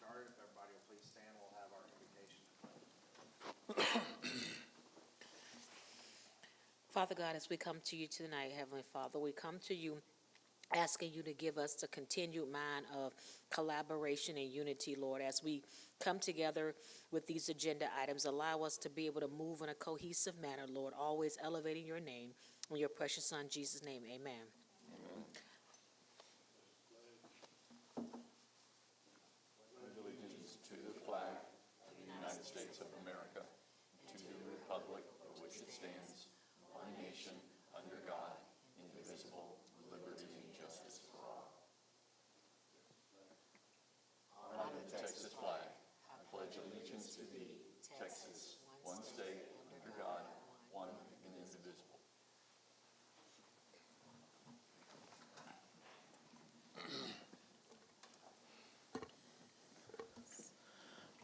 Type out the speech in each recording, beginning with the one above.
started. If everybody will please stand, we'll have our invocation. Father God, as we come to you tonight, Heavenly Father, we come to you asking you to give us the continued mind of collaboration and unity, Lord. As we come together with these agenda items, allow us to be able to move in a cohesive manner, Lord, always elevating your name. In your precious Son, Jesus' name, amen. Allegiance to the flag of the United States of America, to the republic for which it stands, one nation, under God, indivisible, with liberty and justice for all. Honor the Texas flag. I pledge allegiance to thee, Texas, one state, under God, one and indivisible.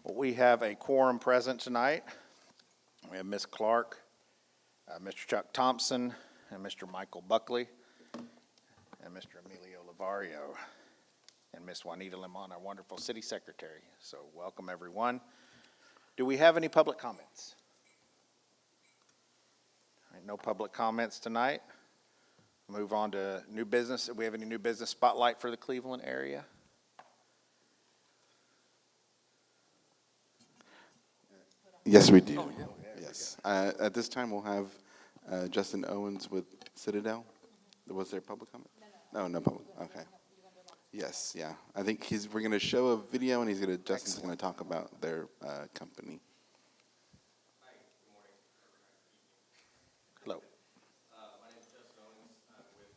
Well, we have a quorum present tonight. We have Ms. Clark, Mr. Chuck Thompson, and Mr. Michael Buckley, and Mr. Emilio Lavario, and Ms. Juanita Limon, our wonderful city secretary. So welcome, everyone. Do we have any public comments? All right, no public comments tonight. Move on to new business. Do we have any new business spotlight for the Cleveland area? Yes, we do. Oh, yeah. Yes. At this time, we'll have Justin Owens with Citadel. Was there public comment? No, no public. Okay. Yes, yeah. I think we're going to show a video, and Justin's going to talk about their company. Hello. My name is Justin Owens. I'm with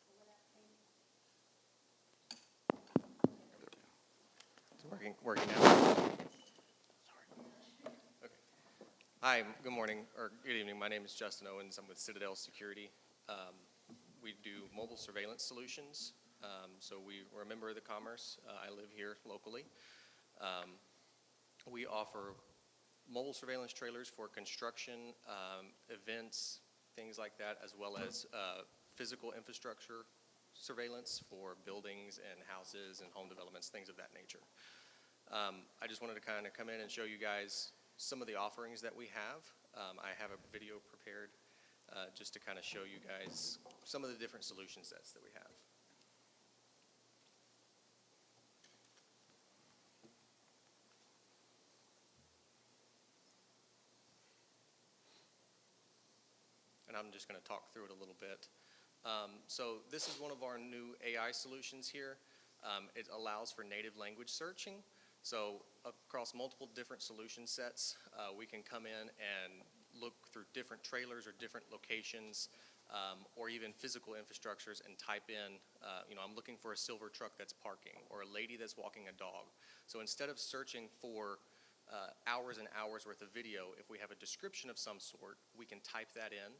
Citadel Security. It's working now. Okay. Hi, good morning, or good evening. My name is Justin Owens. I'm with Citadel Security. We do mobile surveillance solutions. So we're a member of the Commerce. I live here locally. We offer mobile surveillance trailers for construction, events, things like that, as well as physical infrastructure surveillance for buildings and houses and home developments, things of that nature. I just wanted to kind of come in and show you guys some of the offerings that we have. I have a video prepared just to kind of show you guys some of the different solution sets that we have. And I'm just going to talk through it a little bit. So this is one of our new AI solutions here. It allows for native language searching. So across multiple different solution sets, we can come in and look through different trailers or different locations, or even physical infrastructures, and type in, I'm looking for a silver truck that's parking, or a lady that's walking a dog. So instead of searching for hours and hours worth of video, if we have a description of some sort, we can type that in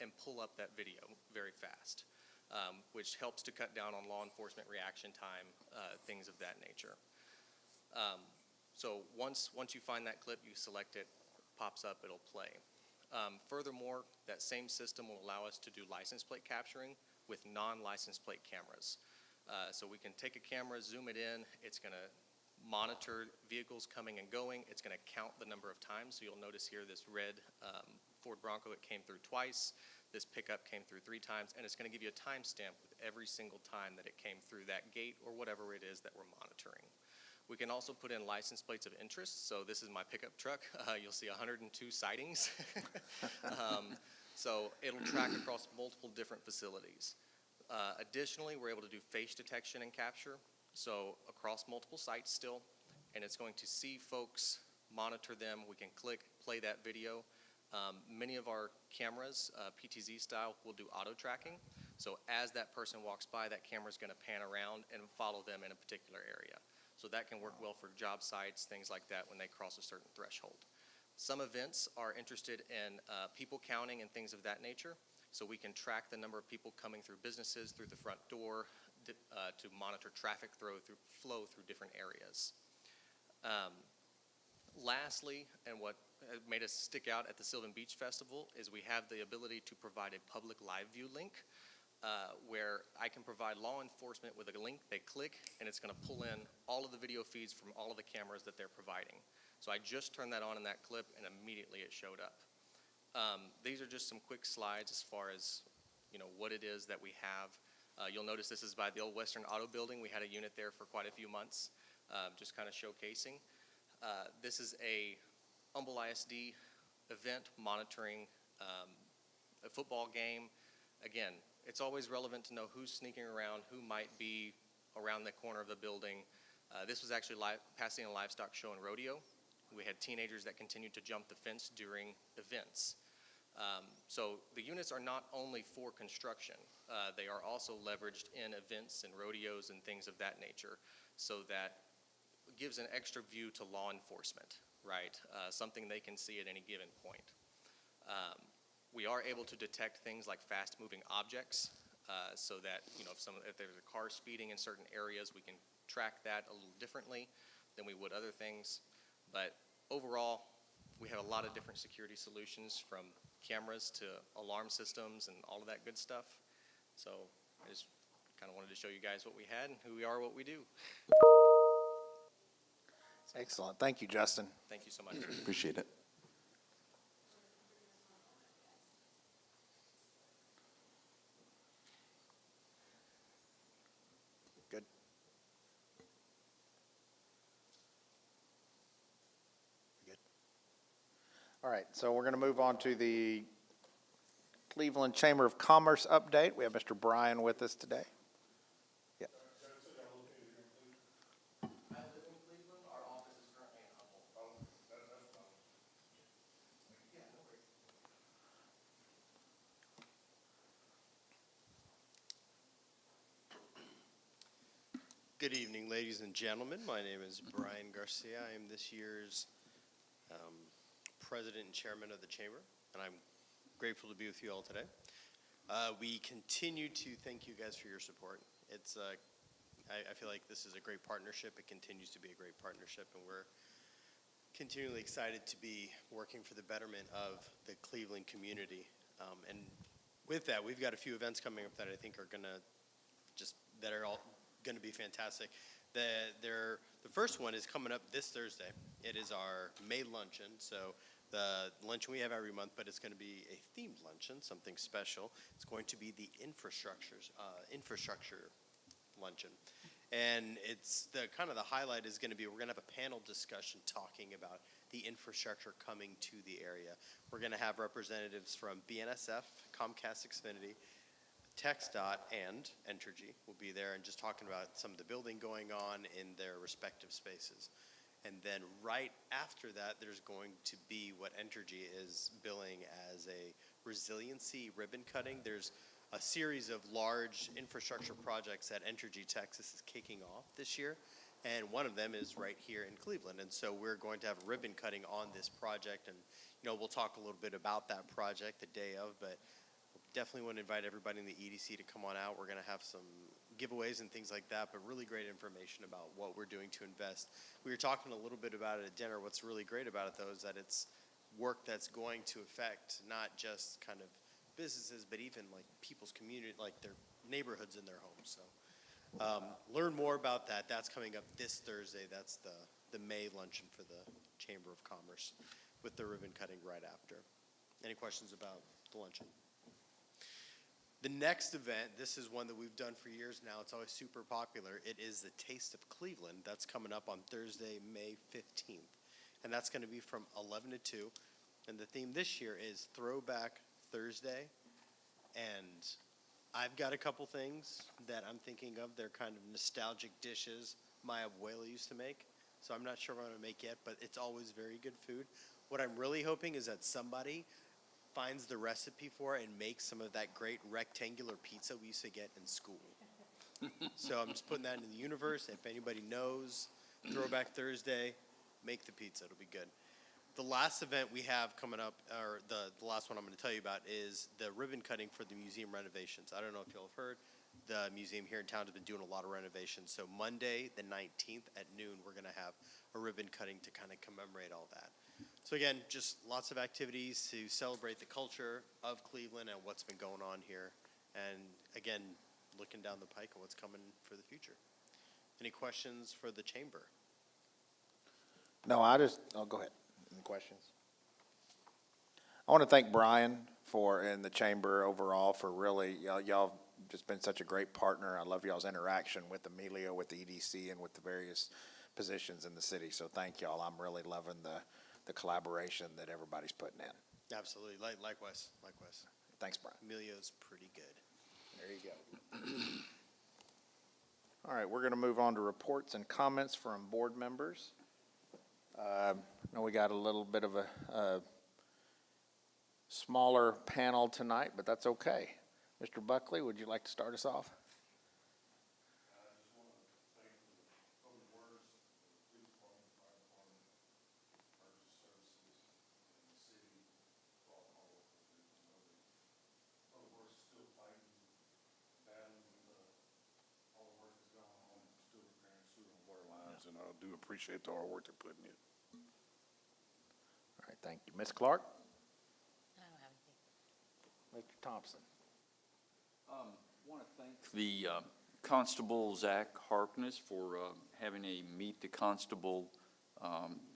and pull up that video very fast, which helps to cut down on law enforcement reaction time, things of that nature. So once you find that clip, you select it, pops up, it'll play. Furthermore, that same system will allow us to do license plate capturing with non-license plate cameras. So we can take a camera, zoom it in, it's going to monitor vehicles coming and going, it's going to count the number of times. So you'll notice here this red Ford Bronco, it came through twice, this pickup came through 3 times, and it's going to give you a timestamp with every single time that it came through that gate or whatever it is that we're monitoring. We can also put in license plates of interest. So this is my pickup truck. You'll see 102 sightings. So it'll track across multiple different facilities. Additionally, we're able to do face detection and capture. So across multiple sites still, and it's going to see folks, monitor them. We can click, play that video. Many of our cameras, PTZ style, will do auto tracking. So as that person walks by, that camera's going to pan around and follow them in a particular area. So that can work well for job sites, things like that, when they cross a certain threshold. Some events are interested in people counting and things of that nature. So we can track the number of people coming through businesses, through the front door, to monitor traffic flow through different areas. Lastly, and what made us stick out at the Sylvan Beach Festival is we have the ability to provide a public live view link where I can provide law enforcement with a link they click, and it's going to pull in all of the video feeds from all of the cameras that they're providing. So I just turned that on in that clip, and immediately it showed up. These are just some quick slides as far as what it is that we have. You'll notice this is by the old Western Auto Building. We had a unit there for quite a few months, just kind of showcasing. This is a Humble ISD event monitoring a football game. Again, it's always relevant to know who's sneaking around, who might be around the corner of the building. This was actually Pasadena Livestock Show and Rodeo. We had teenagers that continued to jump the fence during events. So the units are not only for construction, they are also leveraged in events and rodeos and things of that nature, so that it gives an extra view to law enforcement, right? Something they can see at any given point. We are able to detect things like fast-moving objects, so that if there's a car speeding in certain areas, we can track that a little differently than we would other things. But overall, we have a lot of different security solutions, from cameras to alarm systems and all of that good stuff. So I just kind of wanted to show you guys what we had and who we are, what we do. Excellent. Thank you, Justin. Thank you so much. Appreciate it. Good. Good. All right, so we're going to move on to the Cleveland Chamber of Commerce update. We have Mr. Bryan with us today. Yeah. I live in Cleveland. Our office is currently in Humboldt. Yeah, no worries. Good evening, ladies and gentlemen. My name is Brian Garcia. I am this year's president and chairman of the chamber, and I'm grateful to be with you all today. We continue to thank you guys for your support. It's I feel like this is a great partnership. It continues to be a great partnership, and we're continually excited to be working for the betterment of the Cleveland community. And with that, we've got a few events coming up that I think are that are all going to be fantastic. The first one is coming up this Thursday. It is our May luncheon. So the luncheon we have every month, but it's going to be a themed luncheon, something special. It's going to be the infrastructure luncheon. And it's the highlight is going to be, we're going to have a panel discussion talking about the infrastructure coming to the area. We're going to have representatives from BNSF, Comcast Xfinity, TxDOT, and Entergy will be there, and just talking about some of the building going on in their respective spaces. And then right after that, there's going to be what Entergy is billing as a resiliency ribbon cutting. There's a series of large infrastructure projects that Entergy Texas is kicking off this year, and one of them is right here in Cleveland. And so we're going to have ribbon cutting on this project, and we'll talk a little bit about that project the day of, but definitely want to invite everybody in the EDC to come on out. We're going to have some giveaways and things like that, but really great information about what we're doing to invest. We were talking a little bit about it at dinner. What's really great about it, though, is that it's work that's going to affect not just kind of businesses, but even like people's community, like their neighborhoods and their homes. So learn more about that. That's coming up this Thursday. That's the May luncheon for the Chamber of Commerce, with the ribbon cutting right after. Any questions about the luncheon? The next event, this is one that we've done for years now. It's always super popular. It is the Taste of Cleveland. That's coming up on Thursday, May 15th. And that's going to be from 11 to 2. And the theme this year is Throwback Thursday. And I've got a couple things that I'm thinking of. They're kind of nostalgic dishes my abuela used to make. So I'm not sure what I'm going to make yet, but it's always very good food. What I'm really hoping is that somebody finds the recipe for it and makes some of that great rectangular pizza we used to get in school. So I'm just putting that into the universe. If anybody knows, Throwback Thursday, make the pizza. It'll be good. The last event we have coming up, or the last one I'm going to tell you about, is the ribbon cutting for the museum renovations. I don't know if you'll have heard, the museum here in town has been doing a lot of renovations. So Monday, the 19th at noon, we're going to have a ribbon cutting to kind of commemorate all that. So again, just lots of activities to celebrate the culture of Cleveland and what's been going on here. And again, looking down the pike of what's coming for the future. Any questions for the chamber? No, go ahead. Any questions? I want to thank Brian and the chamber overall for really, y'all just been such a great partner. I love y'all's interaction with Emilio, with the EDC, and with the various positions in the city. So thank y'all. I'm really loving the collaboration that everybody's putting in. Absolutely. Likewise. Thanks, Brian. Emilio's pretty good. There you go. All right, we're going to move on to reports and comments from board members. I know we got a little bit of a smaller panel tonight, but that's okay. Mr. Buckley, would you like to start us off? And I do appreciate the hard work they're putting in. All right, thank you. Ms. Clark? I don't have anything. Mr. Thompson? Want to thank the Constable Zach Harkness for having a Meet the Constable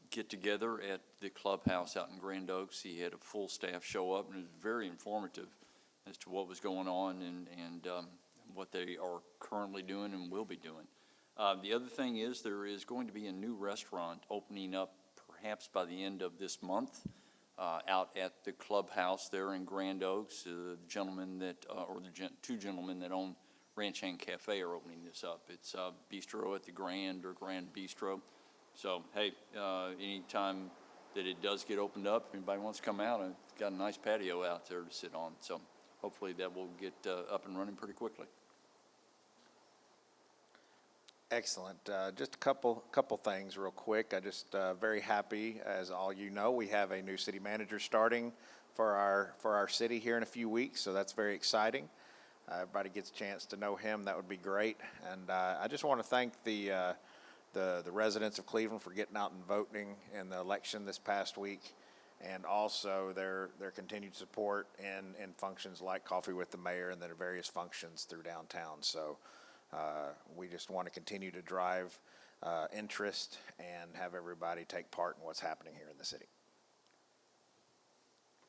get-together at the clubhouse out in Grand Oaks. He had a full staff show up, and it was very informative as to what was going on and what they are currently doing and will be doing. The other thing is there is going to be a new restaurant opening up perhaps by the end of this month out at the clubhouse there in Grand Oaks. The gentleman that, two gentlemen that own Ranch Hand Cafe are opening this up. It's Bistro at the Grand or Grand Bistro. So, hey, anytime that it does get opened up, if anybody wants to come out, it's got a nice patio out there to sit on. So hopefully that will get up and running pretty quickly. Excellent. Just a couple things real quick. I just very happy, as all you know, we have a new city manager starting for our city here in a few weeks, so that's very exciting. Everybody gets a chance to know him. That would be great. And I just want to thank the residents of Cleveland for getting out and voting in the election this past week, and also their continued support in functions like Coffee with the Mayor and their various functions through downtown. So we just want to continue to drive interest and have everybody take part in what's happening here in the city.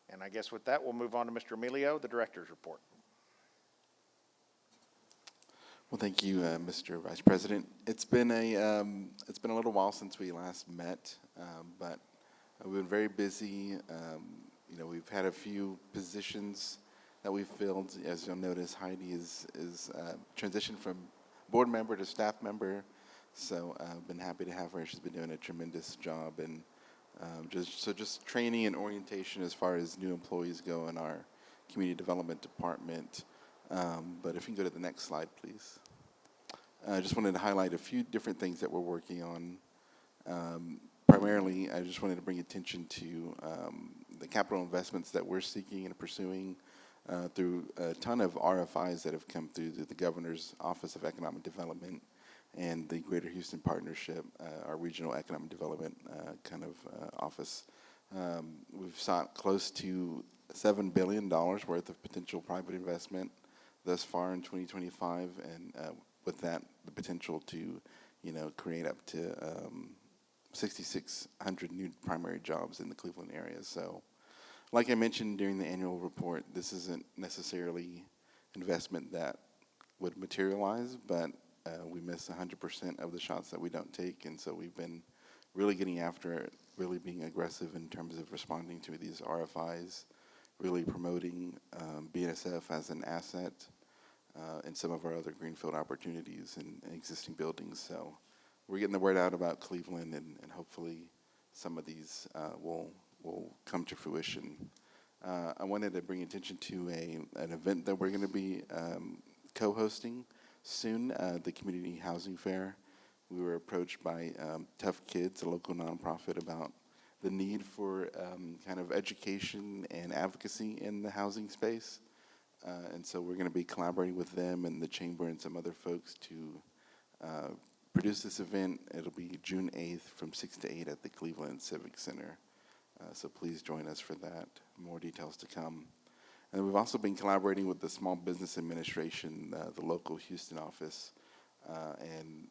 And I guess with that, we'll move on to Mr. Emilio, the director's report. Well, thank you, Mr. Vice President. It's been a little while since we last met, but we've been very busy. We've had a few positions that we've filled. As you'll notice, Heidi is transitioned from board member to staff member. So I've been happy to have her. She's been doing a tremendous job, and just training and orientation as far as new employees go in our community development department. But if you can go to the next slide, please. I just wanted to highlight a few different things that we're working on. Primarily, I just wanted to bring attention to the capital investments that we're seeking and pursuing through a ton of RFIs that have come through the Governor's Office of Economic Development and the Greater Houston Partnership, our regional economic development office. We've sought close to $7 billion worth of potential private investment thus far in 2025, and with that, the potential to, create up to 6,600 new primary jobs in the Cleveland area. So, like I mentioned during the annual report, this isn't necessarily investment that would materialize, but we miss 100% of the shots that we don't take, and so we've been really getting after it, really being aggressive in terms of responding to these RFIs, really promoting BNSF as an asset in some of our other greenfield opportunities and existing buildings. So we're getting the word out about Cleveland, and hopefully some of these will come to fruition. I wanted to bring attention to an event that we're going to be co-hosting soon, the Community Housing Fair. We were approached by Tough Kids, a local nonprofit, about the need for kind of education and advocacy in the housing space. And so we're going to be collaborating with them and the chamber and some other folks to produce this event. It'll be June 8th from 6 to 8 at the Cleveland Civic Center. So please join us for that. More details to come. And we've also been collaborating with the Small Business Administration, the local Houston office. And,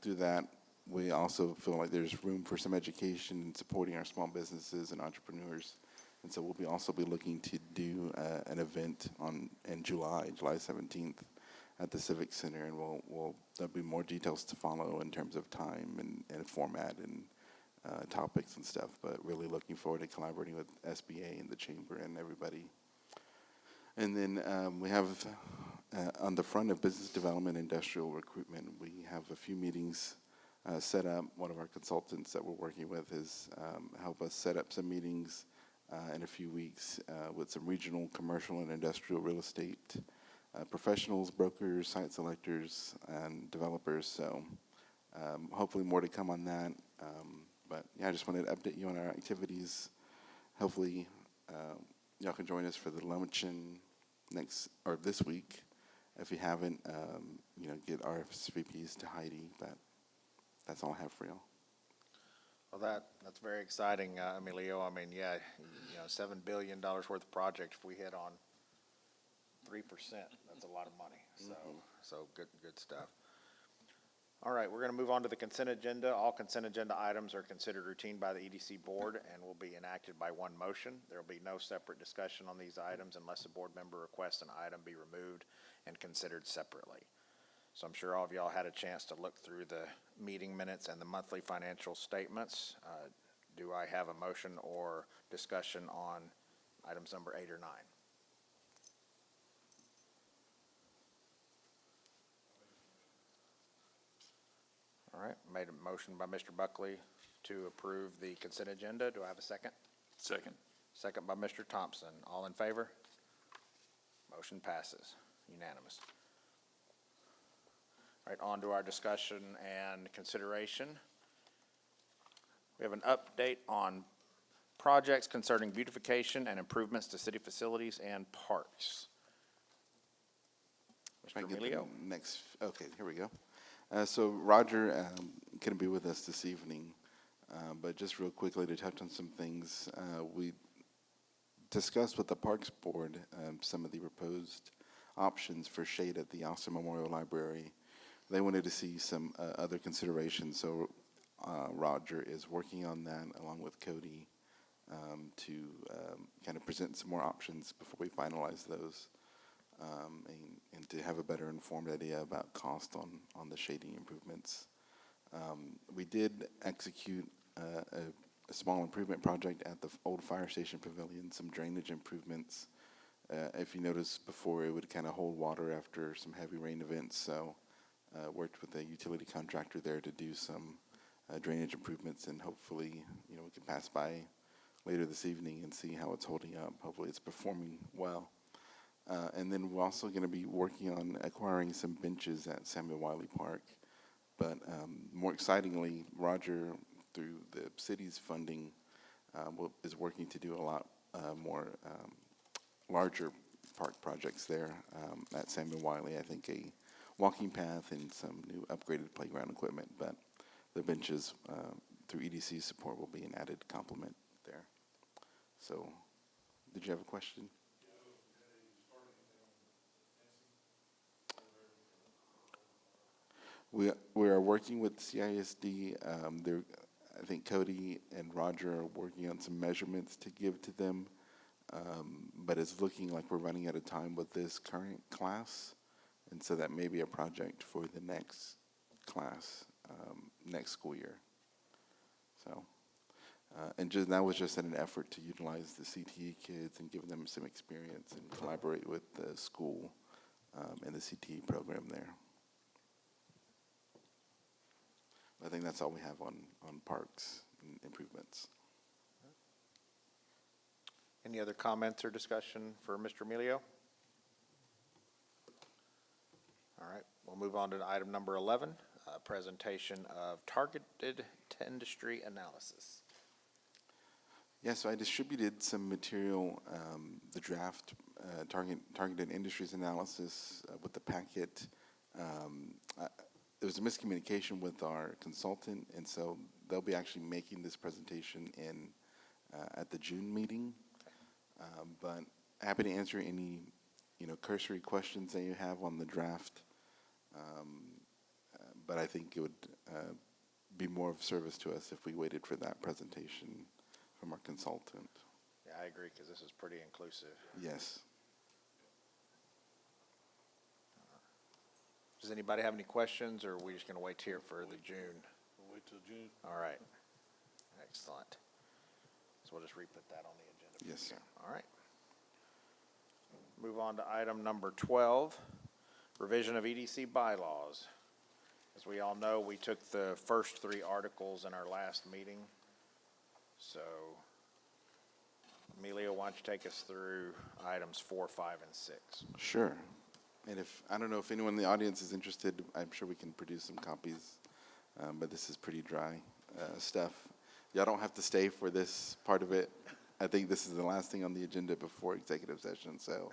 through that, we also feel like there's room for some education in supporting our small businesses and entrepreneurs. And so we'll also be looking to do an event in July 17th at the Civic Center. And there'll be more details to follow in terms of time and format and topics and stuff. But really looking forward to collaborating with SBA and the Chamber and everybody. And then we have on the front of business development, industrial recruitment, we have a few meetings set up. One of our consultants that we're working with is help us set up some meetings in a few weeks with some regional, commercial, and industrial real estate professionals, brokers, site selectors, and developers. So hopefully more to come on that. But yeah, I just wanted to update you on our activities. Hopefully y'all can join us for the luncheon this week. If you haven't, get RSVPs to Heidi. But that's all I have for y'all. Well, that's very exciting, Emilio. I mean, yeah, $7 billion worth of project. If we hit on 3%, that's a lot of money. So good stuff. All right, we're going to move on to the consent agenda. All consent agenda items are considered routine by the EDC board and will be enacted by one motion. There will be no separate discussion on these items unless a board member requests an item be removed and considered separately. So I'm sure all of y'all had a chance to look through the meeting minutes and the monthly financial statements. Do I have a motion or discussion on items number 8 or 9? All right, made a motion by Mr. Buckley to approve the consent agenda. Do I have a second? Second. Second by Mr. Thompson. All in favor? Motion passes. Unanimous. All right, on to our discussion and consideration. We have an update on projects concerning beautification and improvements to city facilities and parks. If I Mr. can get the Emilio? Okay, here we go. So Roger couldn't be with us this evening, but just real quickly to touch on some things. We discussed with the Parks Board some of the proposed options for shade at the Austin Memorial Library. They wanted to see some other considerations, so Roger is working on that along with Cody to kind of present some more options before we finalize those. And to have a better informed idea about cost on the shading improvements. We did execute a small improvement project at the old fire station pavilion, some drainage improvements. If you noticed before, it would kind of hold water after some heavy rain events, so worked with a utility contractor there to do some drainage improvements, and hopefully, we can pass by later this evening and see how it's holding up. Hopefully it's performing well. And then we're also going to be working on acquiring some benches at Samuel Wiley Park. But more excitingly, Roger, through the city's funding, is working to do a lot more larger park projects there at Samuel Wiley. I think a walking path and some new upgraded playground equipment. But the benches, through EDC support, will be an added complement there. So, did you have a question? We are working with CISD. I think Cody and Roger are working on some measurements to give to them, but it's looking like we're running out of time with this current class, and so that may be a project for the next class, next school year. So, and that was just in an effort to utilize the CTE kids and give them some experience and collaborate with the school and the CTE program there. I think that's all we have on parks and improvements. Any other comments or discussion for Mr. Emilio? All right, we'll move on to item number 11, presentation of targeted industry analysis. Yeah, so I distributed some material, the draft targeted industries analysis with the packet. There was a miscommunication with our consultant, and so they'll be actually making this presentation in at the June meeting. But happy to answer any, cursory questions that you have on the draft. But I think it would be more of service to us if we waited for that presentation from our consultant. Yeah, I agree, because this is pretty inclusive. Yes. Does anybody have any questions, or are we just going to wait here for the June? We'll wait till June. All right. Excellent. So we'll just re-put that on the agenda. Yes, sir. All right. Move on to item number 12, revision of EDC bylaws. As we all know, we took the first 3 articles in our last meeting. So, Emilio, why don't you take us through items 4, 5, and 6? Sure. And I don't know if anyone in the audience is interested, I'm sure we can produce some copies, but this is pretty dry stuff. Y'all don't have to stay for this part of it. I think this is the last thing on the agenda before executive session, so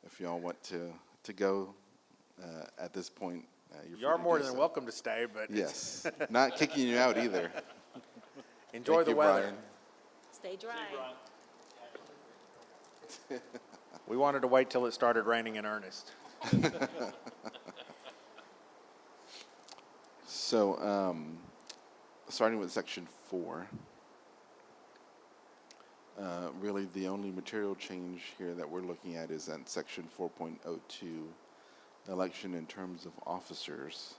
if y'all want to go at this point, you're You are free to more do than so. welcome to stay, but Yes, not kicking you out either. enjoy Thank the you, weather. Brian. Stay dry. We wanted to wait till it started raining in earnest. So, starting with section 4, really the only material change here that we're looking at is at section 4.02, election in terms of officers.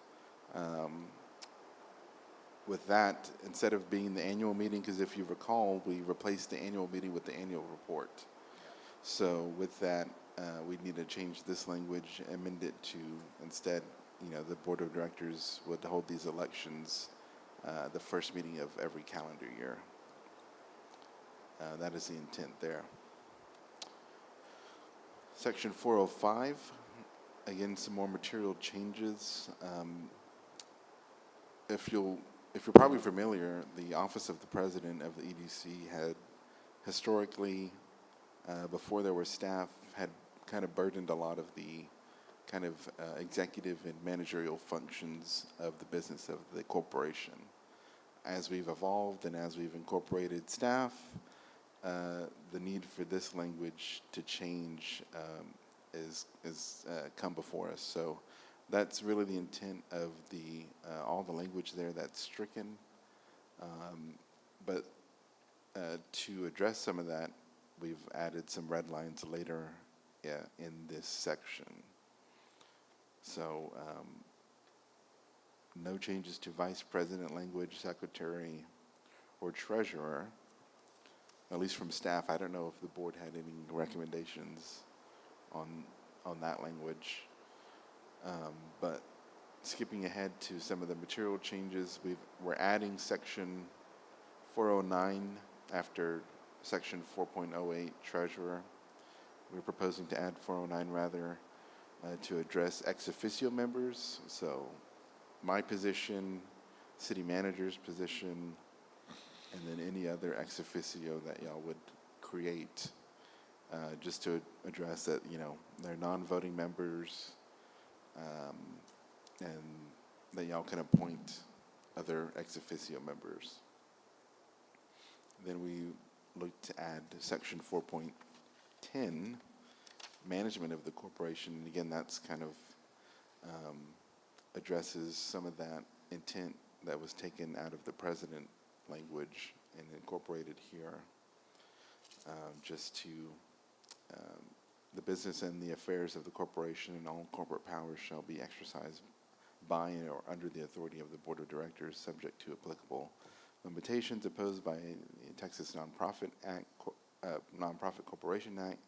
With that, instead of being the annual meeting, because if you recall, we replaced the annual meeting with the annual report. So with that, we need to change this language, amend it to instead, the board of directors would hold these elections the first meeting of every calendar year. That is the intent there. Section 405, again, some more material changes. If you're probably familiar, the Office of the President of the EDC had historically, before there were staff, had kind of burdened a lot of the kind of executive and managerial functions of the business of the corporation. As we've evolved and as we've incorporated staff, the need for this language to change is come before us. So that's really the intent of the all the language there that's stricken. But to address some of that, we've added some red lines later in this section. So no changes to vice president language, secretary, or treasurer, at least from staff. I don't know if the board had any recommendations on that language. But skipping ahead to some of the material changes, we're adding section 409 after section 4.08 treasurer. We're proposing to add 409 rather to address ex officio members. So my position, city manager's position, and then any other ex officio that y'all would create, just to address that, they're non-voting members, and that y'all can appoint other ex officio members. Then we look to add section 4.10, management of the corporation. And again, that's kind of addresses some of that intent that was taken out of the president language and incorporated here, just to the business and the affairs of the corporation and all corporate powers shall be exercised by or under the authority of the board of directors, subject to applicable limitations imposed by the Texas Nonprofit Act, Nonprofit Corporation Act,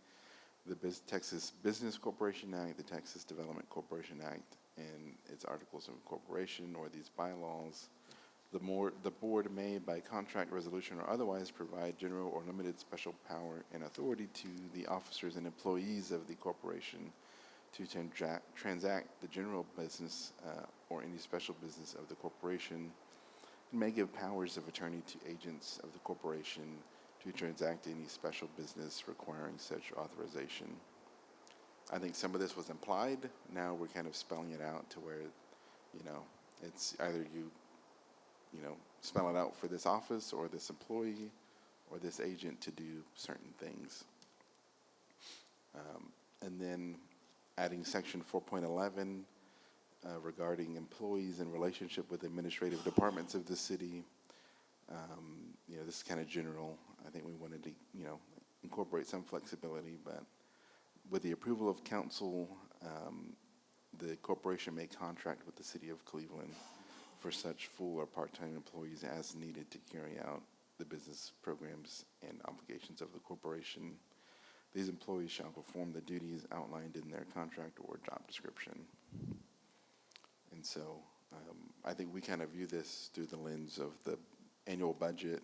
the Texas Business Corporation Act, the Texas Development Corporation Act, and its articles of incorporation or these bylaws. The board may, by contract, resolution, or otherwise, provide general or limited special power and authority to the officers and employees of the corporation to transact the general business or any special business of the corporation, and may give powers of attorney to agents of the corporation to transact any special business requiring such authorization. I think some of this was implied. Now we're kind of spelling it out to where, it's either you spell it out for this office or this employee, or this agent to do certain things. And then adding section 4.11 regarding employees in relationship with administrative departments of the city. This is kind of general. I think we wanted to, incorporate some flexibility, but with the approval of council, the corporation may contract with the city of Cleveland for such full or part-time employees as needed to carry out the business programs and obligations of the corporation. These employees shall perform the duties outlined in their contract or job description. And so I think we kind of view this through the lens of the annual budget,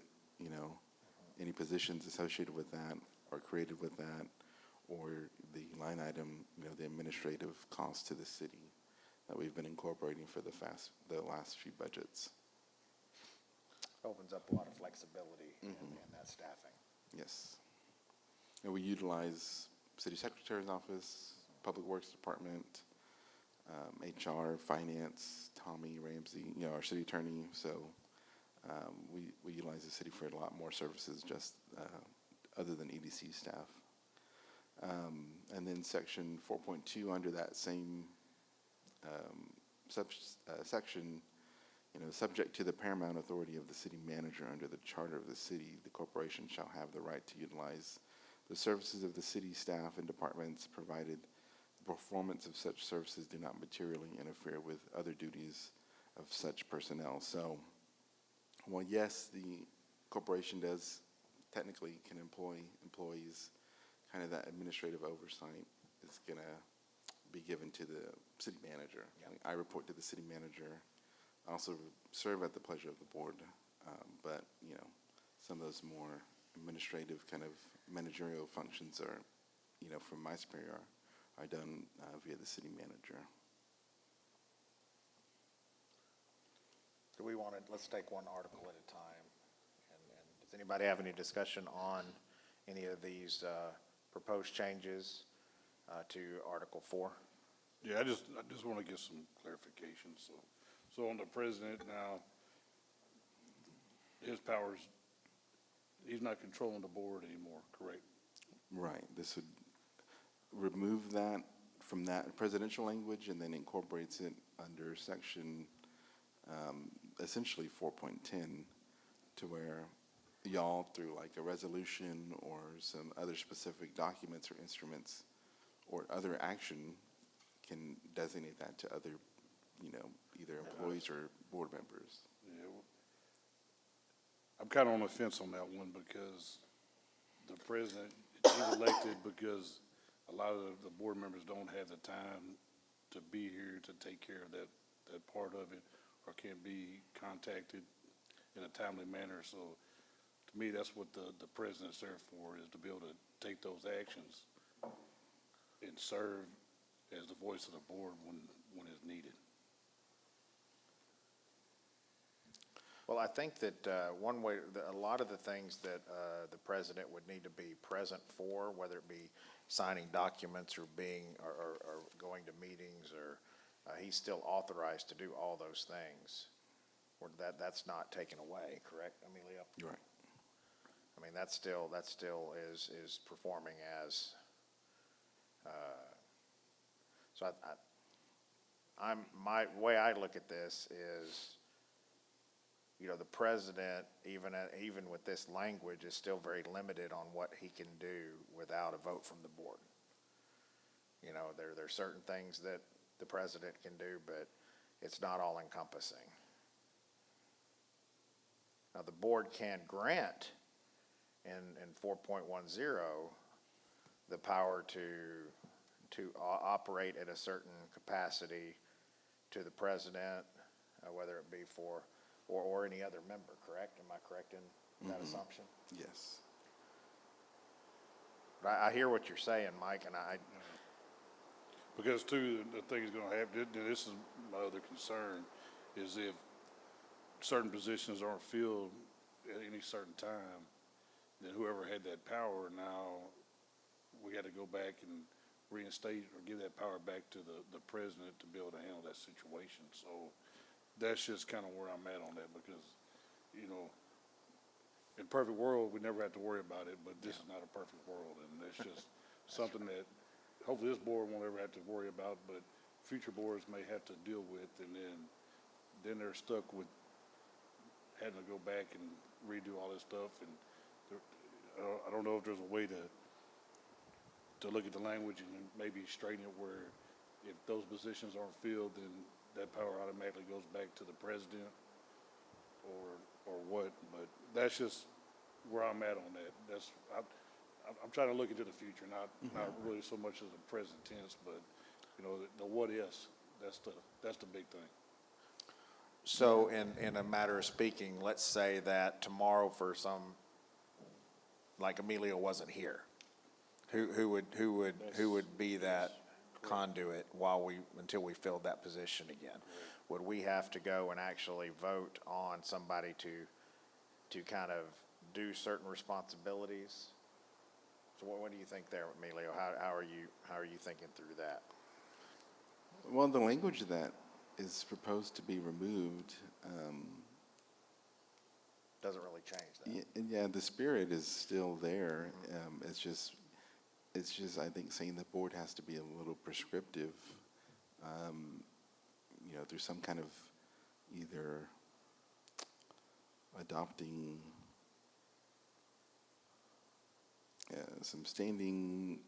any positions associated with that or created with that, or the line item, the administrative cost to the city that we've been incorporating for the last few budgets. Opens up a lot of flexibility in that staffing. Yes. And we utilize City Secretary's Office, Public Works Department, HR, Finance, Tommy Ramsey, our city attorney. So we utilize the city for a lot more services just other than EDC staff. And then section 4.2 under that same section, subject to the paramount authority of the city manager under the charter of the city, the corporation shall have the right to utilize the services of the city staff and departments, provided the performance of such services do not materially interfere with other duties of such personnel. So, well, yes, the corporation does technically can employ employees. Kind of that administrative oversight is going to be given to the city manager. Yep. I report to the city manager. I also serve at the pleasure of the board, but some of those more administrative kind of managerial functions are, from my superior, are done via the city manager. Do we want to, let's take one article at a time. And does anybody have any discussion on any of these proposed changes to Article 4? Yeah, I just want to get some clarification. So on the president now, his powers, he's not controlling the board anymore, correct? Right. This would remove that from that presidential language and then incorporates it under section essentially 4.10 to where y'all, through like a resolution or some other specific documents or instruments or other action, can designate that to other, either employees or board members. Yeah, well, I'm kind of on the fence on that one because the president, he's elected because a lot of the board members don't have the time to be here to take care of that part of it, or can't be contacted in a timely manner. So to me, that's what the president's there for, is to be able to take those actions and serve as the voice of the board when it's needed. Well, I think that one way, a lot of the things that the president would need to be present for, whether it be signing documents or or going to meetings, or he's still authorized to do all those things. Or that's not taken away, correct, Emilio? You're right. I mean, that still is performing as. So my way I look at this is, the president, even with this language, is still very limited on what he can do without a vote from the board. There are certain things that the president can do, but it's not all encompassing. Now, the board can grant in 4.10 the power to operate at a certain capacity to the president, whether it be for or any other member, correct? Am I correct in that assumption? Yes. But I hear what you're saying, Mike, and Because too, the thing is going to happen, this is my other concern, is if certain positions aren't filled at any certain time, then whoever had that power, now we got to go back and reinstate or give that power back to the president to be able to handle that situation. So that's just kind of where I'm at on that, because, in perfect world, we never have to worry about it, but this is not a perfect world, and it's just something that hopefully this board won't ever have to worry about, but future boards may have to deal with, and then they're stuck with having to go back and redo all this stuff, and I don't know if there's a way to look at the language and maybe straighten it where if those positions aren't filled, then that power automatically goes back to the president or what, but that's just where I'm at on that. I'm trying to look into the future, not really so much as the present tense, but, you know, the what ifs, that's the big thing. So in a matter of speaking, let's say that tomorrow for like Emilio wasn't here, who would be that conduit until we filled that position again? Would we have to go and actually vote on somebody to kind of do certain responsibilities? So what do you think there, Emilio? How are you thinking through that? Well, the language that is proposed to be removed, Doesn't really change that. yeah, the spirit is still there. It's just, I think, saying the board has to be a little prescriptive, you know, through some kind of either adopting some standing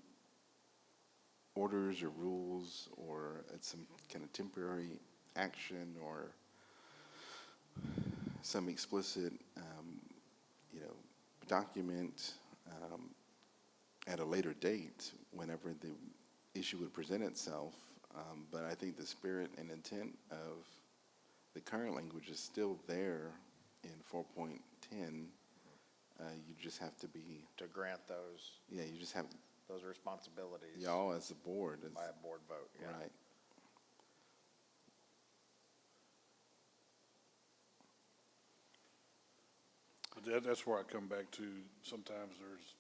orders or rules, or at some kind of temporary action, or some explicit, you know, document at a later date whenever the issue would present itself. But I think the spirit and intent of the current language is still there in 4.10. You just have to be, To grant those yeah, you just have, responsibilities y'all as a board. by a board vote, yeah. Right. But that's where I come back to, sometimes there's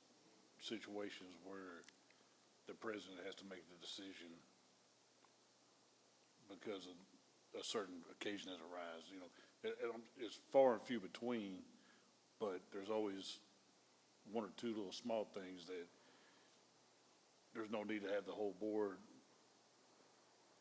situations where the president has to make the decision because of a certain occasion has arisen, you know. It's far and few between, but there's always one or two little small things that there's no need to have the whole board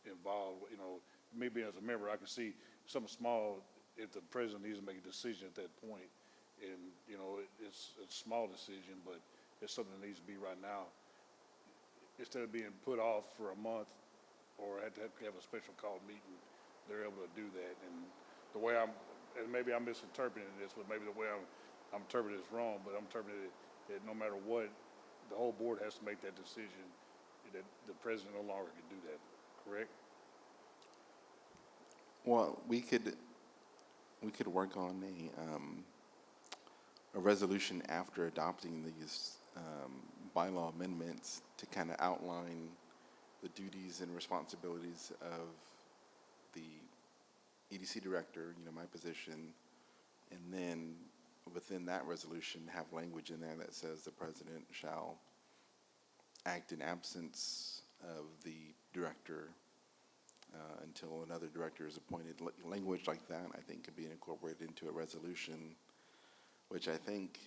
involved. You know, me being as a member, I can see something small, if the president needs to make a decision at that point, and, you know, it's a small decision, but it's something that needs to be right now. Instead of being put off for a month or have to have a special call meeting, they're able to do that. And the way and maybe I'm misinterpreting this, but maybe the way I'm interpreting this wrong, but I'm interpreting it that no matter what, the whole board has to make that decision, that the president no longer can do that, correct? Well, we could work on a resolution after adopting these bylaw amendments to kind of outline the duties and responsibilities of the EDC director, you know, my position, and then within that resolution have language in there that says the president shall act in absence of the director until another director is appointed. Language like that, I think, could be incorporated into a resolution, which I think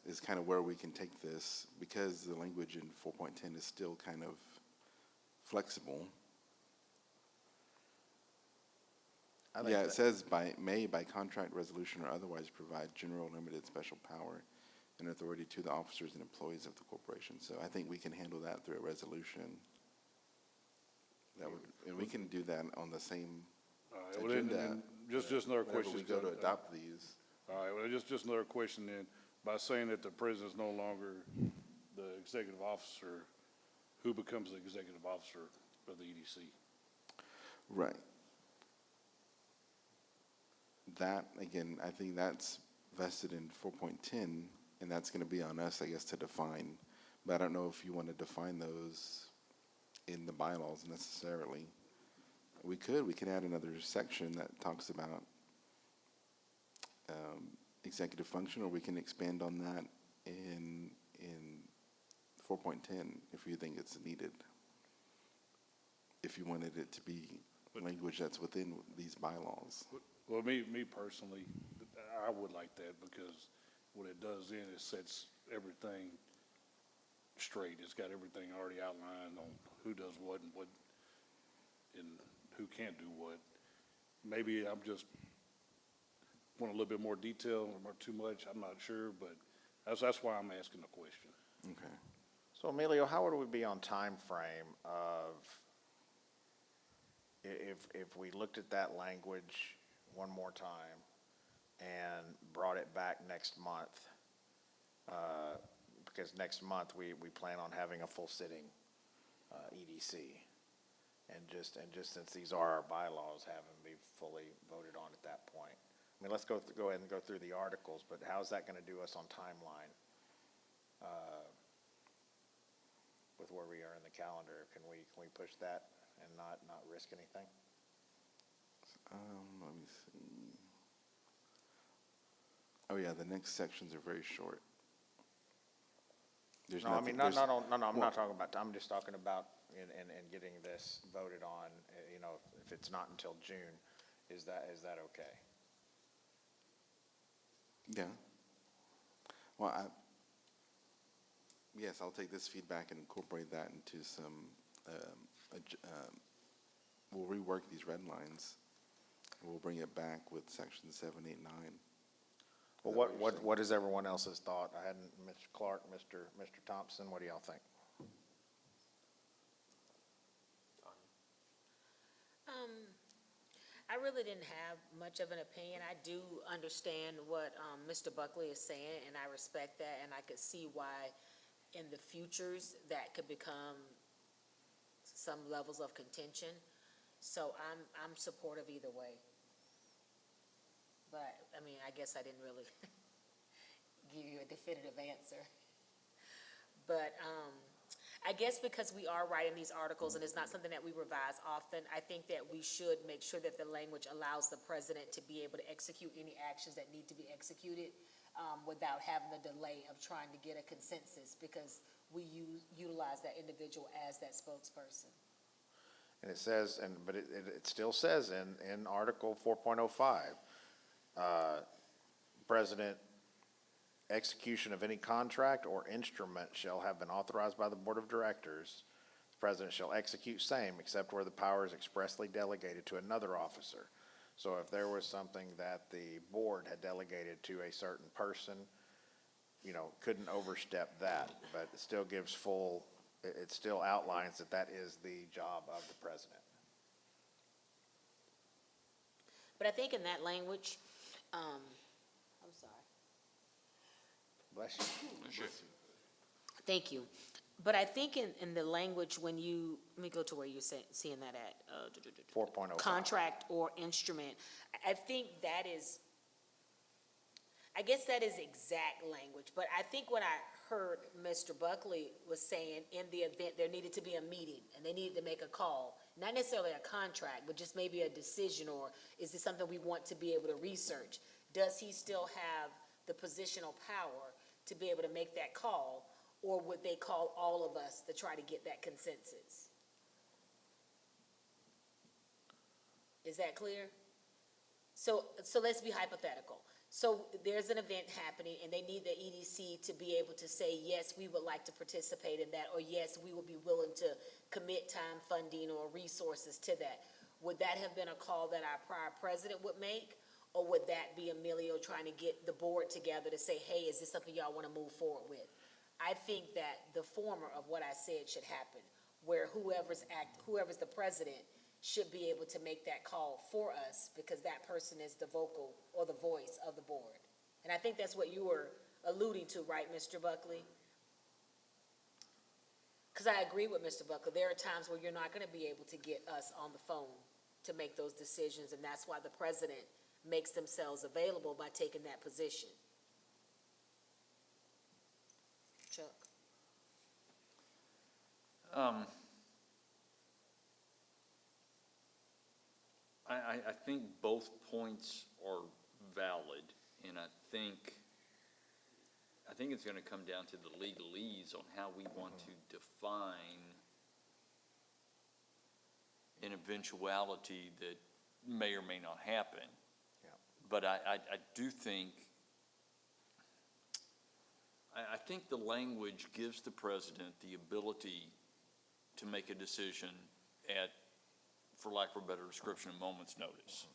is kind of where we can take this, because the language in 4.10 is still kind of flexible. Yeah, it says by contract, resolution, or otherwise provide general, limited, special power and authority to the officers and employees of the corporation. So I think we can handle that through a resolution. And we can do that on the same agenda. And just another whenever question. we go to adopt these. All right, well, just another question then. By saying that the president is no longer the executive officer, who becomes the executive officer of the EDC? Right. That, again, I think that's vested in 4.10, and that's going to be on us, I guess, to define. But I don't know if you want to define those in the bylaws necessarily. We could add another section that talks about executive function, or we can expand on that in 4.10 if you think it's needed. If you wanted it to be language that's within these bylaws. Well, me personally, I would like that, because what it does then is sets everything straight. It's got everything already outlined on who does what and who can't do what. Maybe I'm just want a little bit more detail or too much, I'm not sure, but that's why I'm asking the question. Okay. So Emilio, how would we be on time frame of, if we looked at that language one more time and brought it back next month? Because next month, we plan on having a full sitting, EDC. And just since these are our bylaws, have them be fully voted on at that point. I mean, let's go ahead and go through the articles, but how's that gonna do us on timeline? With where we are in the calendar, can we push that and not risk anything? Let me see. Oh, yeah, the next sections are very short. There's No, I nothing- mean, I'm well- not talking about, I'm just talking about in getting this voted on, if it's not until June, is that okay? Yeah. Well, yes, I'll take this feedback and incorporate that into some, we'll rework these red lines. We'll bring it back with section 7, 8, 9. Well, Is that you're saying? what is everyone else's thought? I hadn't, Mr. Clark, Mr. Thompson, what do y'all think? I really didn't have much of an opinion. I do understand what, Mr. Buckley is saying, and I respect that, and I could see why in the futures that could become some levels of contention. So I'm supportive either way. But, I mean, I guess I didn't really give you a definitive answer. But, I guess because we are writing these articles and it's not something that we revise often, I think that we should make sure that the language allows the president to be able to execute any actions that need to be executed, without having the delay of trying to get a consensus, because we utilize that individual as that spokesperson. And it says, but it still says in Article 4.05, President, execution of any contract or instrument shall have been authorized by the Board of Directors. The President shall execute same, except where the power is expressly delegated to another officer. So if there was something that the board had delegated to a certain person, couldn't overstep that, but it still gives it still outlines that is the job of the president. But I think in that language, I'm sorry. Bless you. Thank you. But I think in the language, let me go to where you're seeing that at. 4.05. Contract or instrument. I think that is, I guess that is exact language. But I think what I heard Mr. Buckley was saying, in the event there needed to be a meeting and they needed to make a call, not necessarily a contract, but just maybe a decision, or is this something we want to be able to research? Does he still have the positional power to be able to make that call, or would they call all of us to try to get that consensus? Is that clear? So let's be hypothetical. So there's an event happening and they need the EDC to be able to say, yes, we would like to participate in that, or yes, we will be willing to commit time, funding, or resources to that. Would that have been a call that our prior president would make? Or would that be Emilio trying to get the board together to say, hey, is this something y'all want to move forward with? I think that the former of what I said should happen, where whoever's the president should be able to make that call for us, because that person is the vocal or the voice of the board. And I think that's what you were alluding to, right, Mr. Buckley? Because I agree with Mr. Buckley. There are times where you're not going to be able to get us on the phone to make those decisions, and that's why the president makes themselves available by taking that position. Chuck? I think both points are valid, and I think it's gonna come down to the legalese on how we want to define an eventuality that may or may not happen. Yeah. But I do think I think the language gives the president the ability to make a decision at, for lack of a better description, a moment's notice.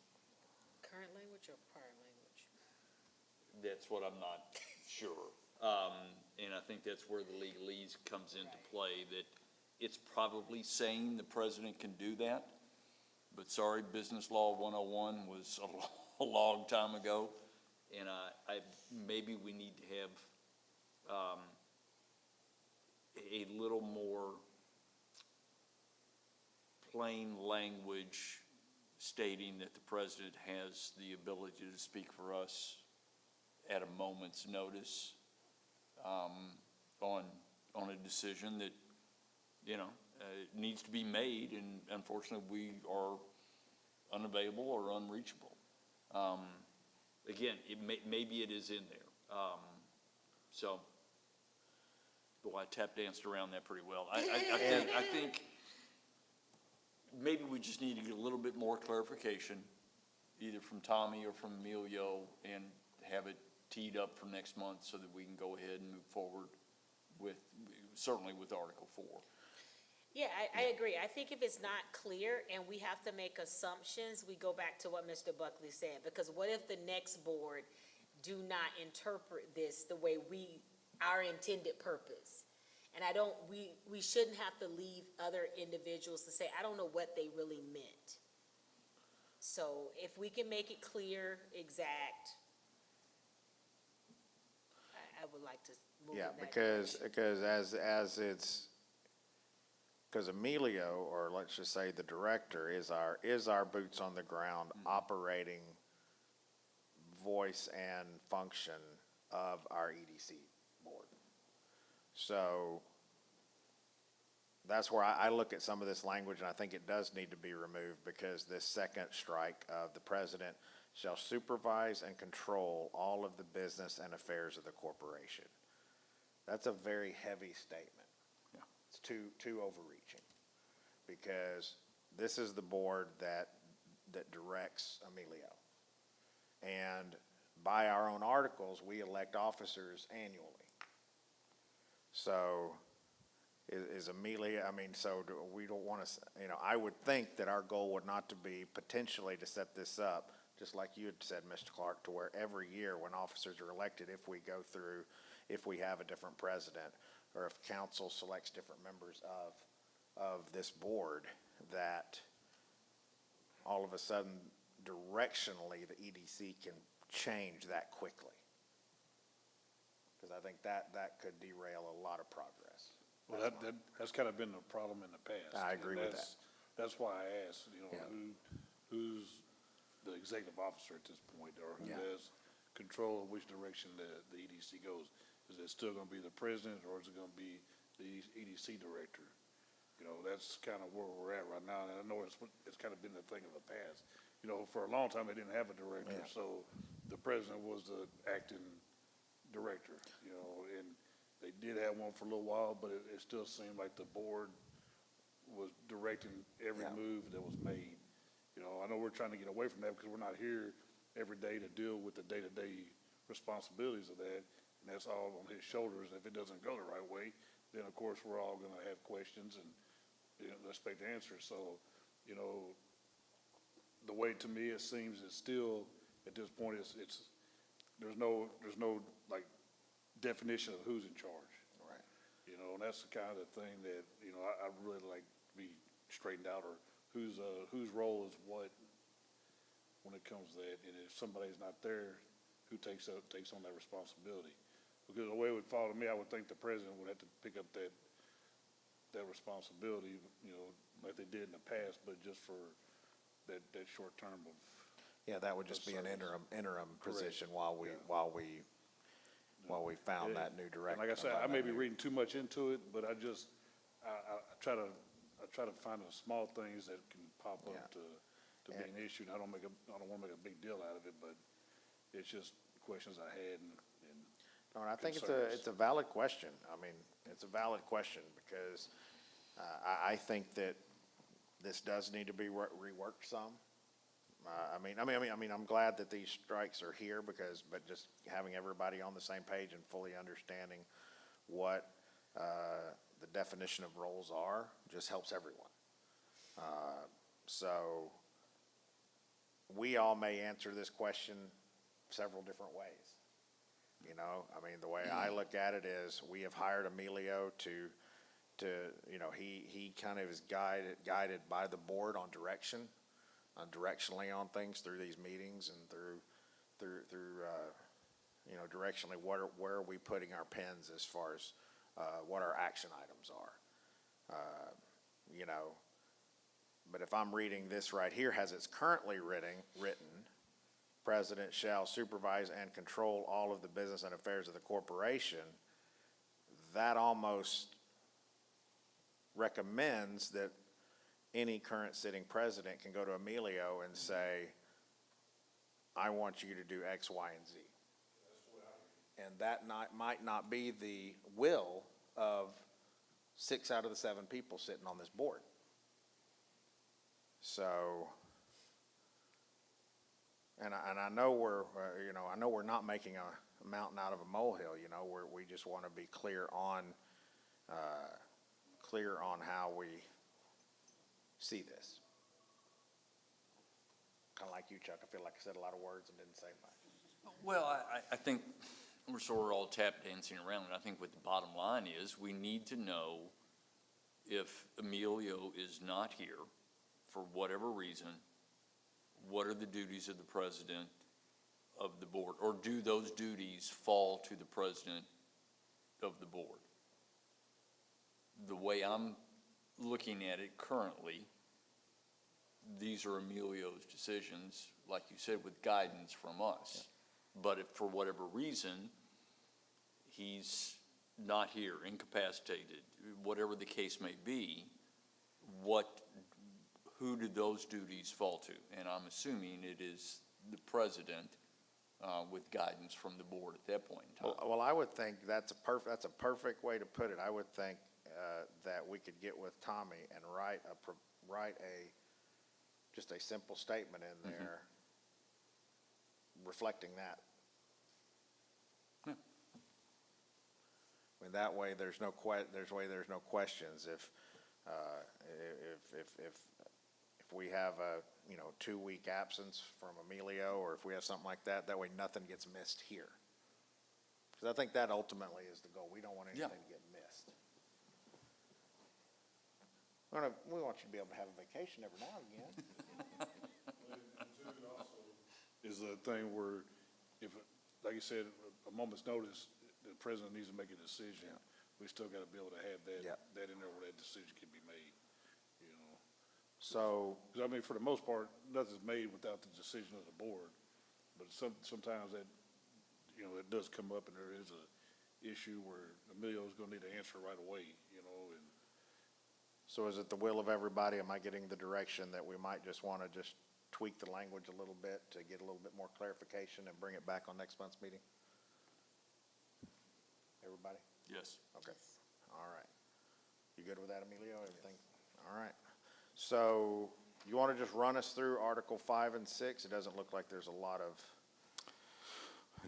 Current language or prior language? That's what I'm not sure. And I think that's where the legalese comes into play, that it's probably saying the president can do that. But sorry, Business Law 101 was a long time ago. And maybe we need to have a little more plain language stating that the president has the ability to speak for us at a moment's notice on a decision that, needs to be made, and unfortunately, we are unavailable or unreachable. Again, maybe it is in there. So, boy, I tap danced around that pretty well. I think maybe we just need to get a little bit more clarification, either from Tommy or from Emilio, and have it teed up for next month so that we can go ahead and move forward certainly with Article 4. Yeah, I agree. I think if it's not clear and we have to make assumptions, we go back to what Mr. Buckley said. Because what if the next board do not interpret this the way our intended purpose? And we shouldn't have to leave other individuals to say, I don't know what they really meant. So if we can make it clear, exact, I would like to move in Yeah, that because direction. because Emilio, or let's just say the director, is our boots on the ground operating voice and function of our EDC board. So that's where I look at some of this language, and I think it does need to be removed, because this second strike of the president shall supervise and control all of the business and affairs of the corporation. That's a very heavy statement. Yeah. It's too overreaching, because this is the board that directs Emilio. And by our own articles, we elect officers annually. So is Emilio, we don't want to, I would think that our goal would not to be potentially to set this up, just like you had said, Mr. Clark, to where every year when officers are elected, if we have a different president, or if council selects different members of this board, that all of a sudden directionally the EDC can change that quickly. Because I think that could derail a lot of progress. Well, that's kind of been the problem in the past. I agree with that. That's why I asked, Yeah. who's the executive officer at this point, or who Yeah. has control of which direction the EDC goes? Is it still gonna be the president, or is it gonna be the EDC director? That's kind of where we're at right now, and I know it's kind of been the thing of the past. For a long time, they didn't have a director, Yeah. so the president was the acting director, and they did have one for a little while, but it still seemed like the board was directing every Yeah. move that was made. I know we're trying to get away from that because we're not here every day to deal with the day-to-day responsibilities of that, and that's all on his shoulders. If it doesn't go the right way, then of course we're all gonna have questions and expect answers. So, the way to me it seems is still at this point there's no like definition of who's in charge. Right. And that's the kind of thing that, I really like to be straightened out, or whose role is what when it comes to that. And if somebody's not there, who takes on that responsibility? Because the way it would fall to me, I would think the president would have to pick up that responsibility, like they did in the past, but just for that short term of. Yeah, that would just be an interim position while we found that new director. And like I said, I may be reading too much into it, but I try to find the small things that can pop up Yeah. to be an issue. And I don't want to make a big deal out of it, but it's just questions I had and No, and I think concerns. it's a valid question. It's a valid question, because I think that this does need to be reworked some. I'm glad that these strikes are here but just having everybody on the same page and fully understanding what, the definition of roles are just helps everyone. So we all may answer this question several different ways. You know, I mean, the way I look at it is we have hired Emilio to, he kind of is guided by the board on direction, directionally on things through these meetings and through directionally where are we putting our pens as far as, what our action items are. But if I'm reading this right here, as it's currently written, President shall supervise and control all of the business and affairs of the corporation, that almost recommends that any current sitting president can go to Emilio and say, I want you to do X, Y, and Z. And that might not be the will of 6 out of the 7 people sitting on this board. So, and I know we're not making a mountain out of a molehill, we just want to be clear on how we see this. Kind of like you, Chuck, I feel like I said a lot of words and didn't say much. Well, I think we're sort of all tap dancing around, and I think what the bottom line is, we need to know if Emilio is not here for whatever reason, what are the duties of the president of the board? Or do those duties fall to the president of the board? The way I'm looking at it currently, these are Emilio's decisions, like you said, with guidance from us. Yeah. But if for whatever reason, he's not here, incapacitated, whatever the case may be, who do those duties fall to? And I'm assuming it is the president with guidance from the board at that point in time. Well, I would think that's a perfect way to put it. I would think that we could get with Tommy and write just a simple statement in there reflecting that. Yeah. I mean, that way there's no questions. If we have a 2-week absence from Emilio, or if we have something like that, that way nothing gets missed here. Because I think that ultimately is the goal. We don't want anything to get missed. We want you to be able to have a vacation every now and again. Is a thing where if, like you said, a moment's notice, the president needs to make a decision. Yeah. We still got to be able to have that in there where that decision can be made. So, because I mean, for the most part, nothing's made without the decision of the board. But sometimes that, it does come up, and there is a issue where Emilio's going to need to answer right away. And so is it the will of everybody? Am I getting the direction that we might just want to just tweak the language a little bit to get a little bit more clarification and bring it back on next month's meeting? Everybody? Yes. Okay. All right. You good with that, Emilio? Everything? All right. So you want to just run us through Article 5 and 6? It doesn't look like there's a lot of.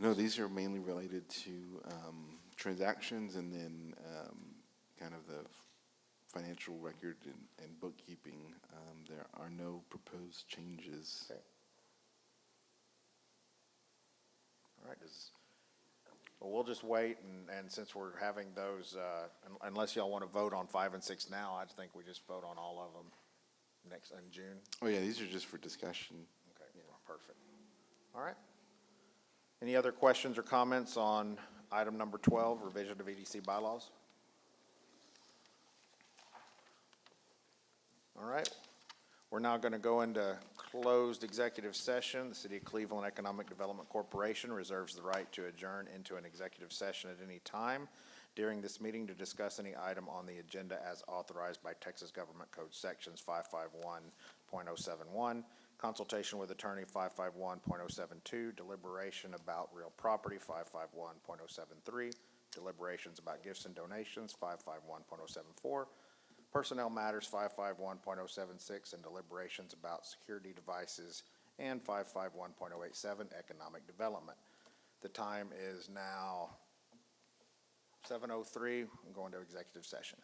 No, these are mainly related to transactions and then kind of the financial record and bookkeeping. There are no proposed changes. Okay. All right. Well, we'll just wait, and since we're having those, unless y'all want to vote on 5 and 6 now, I think we just vote on all of them in June. Oh yeah, these are just for discussion. Okay, yeah. Perfect. All right. Any other questions or comments on item number 12, revision of EDC bylaws? All right. We're now going to go into closed executive session. The City of Cleveland Economic Development Corporation reserves the right to adjourn into an executive session at any time during this meeting to discuss any item on the agenda as authorized by Texas Government Code Sections 551.071, consultation with attorney 551.072, deliberation about real property 551.073, deliberations about gifts and donations 551.074, personnel matters 551.076, and deliberations about security devices and 551.087 Economic Development. The time is now 7:03. I'm going to executive session.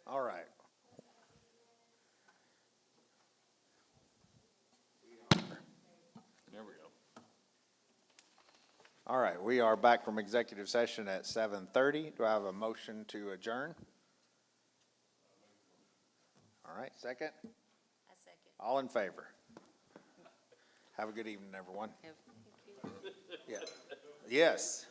All right. There we go. All right, we are back from executive session at 7:30. Do I have a motion to adjourn? All right, second? I second. All in favor? Have a good evening, everyone. Yeah. Yes.